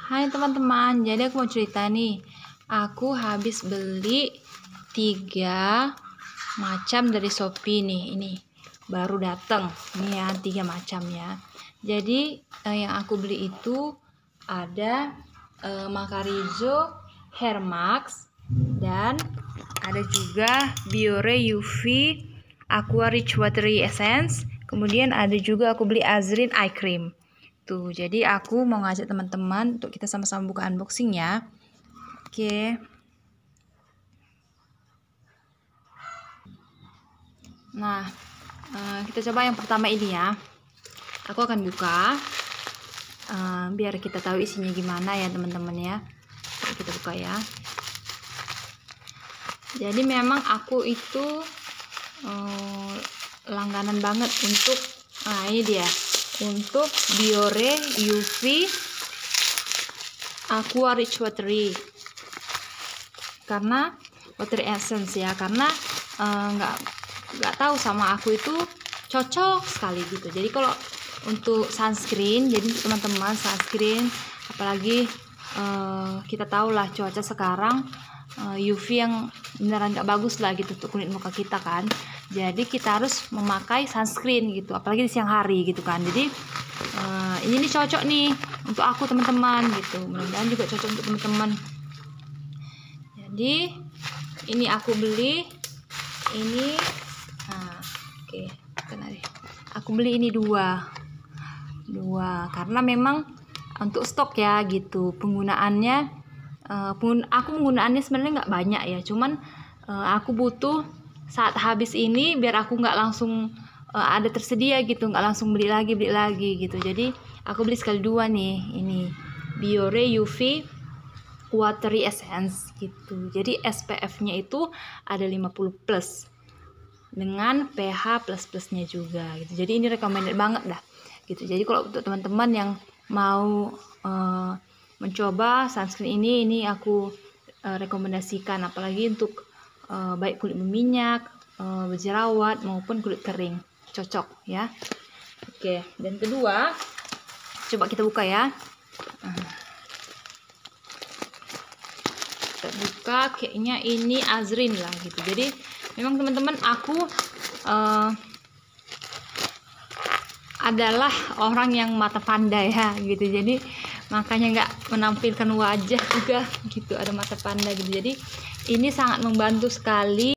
Hai teman-teman, jadi aku mau cerita nih. Aku habis beli 3 macam dari Shopee nih. Ini baru datang. Nih ya, 3 macam ya. Jadi yang aku beli itu ada Macarizo Hair Mask dan ada juga Biore UV Aqua Rich Watery Essence. Kemudian ada juga aku beli Azrin Eye Cream. Tuh, jadi aku mau ngajak teman-teman untuk kita sama-sama buka unboxing ya. Oke. Nah, kita coba yang pertama ini ya. Aku akan buka, biar kita tahu isinya gimana ya teman-teman ya. Kita buka ya. Jadi memang aku itu langganan banget untuk, ini dia. Untuk Biore UV Aqua Rich Watery, karena water essence ya, karena nggak tahu sama aku itu cocok sekali gitu. Jadi kalau untuk sunscreen, jadi teman-teman sunscreen, apalagi kita tahu lah cuaca sekarang UV yang beneran nggak bagus lah gitu untuk kulit muka kita kan. Jadi kita harus memakai sunscreen gitu, apalagi di siang hari gitu kan. Jadi ini cocok nih untuk aku teman-teman gitu. Mudah-mudahan juga cocok untuk teman-teman. Jadi ini aku beli ini. Oke, aku beli ini dua karena memang untuk stok ya gitu. Penggunaannya aku menggunakannya sebenarnya nggak banyak ya, cuman aku butuh saat habis ini biar aku nggak langsung ada tersedia gitu, nggak langsung beli lagi gitu. Jadi aku beli sekali dua nih, ini Biore UV Watery Essence gitu. Jadi SPF-nya itu ada 50+ dengan pH plus-plusnya juga gitu. Jadi ini recommended banget dah gitu. Jadi kalau untuk teman-teman yang mau mencoba sunscreen ini aku rekomendasikan, apalagi untuk baik kulit berminyak, berjerawat maupun kulit kering, cocok ya. Oke, dan kedua coba kita buka ya. Kita buka, kayaknya ini Azrin lah gitu. Jadi memang teman-teman aku adalah orang yang mata panda ya gitu. Jadi makanya nggak menampilkan wajah juga gitu, ada mata panda gitu. Jadi ini sangat membantu sekali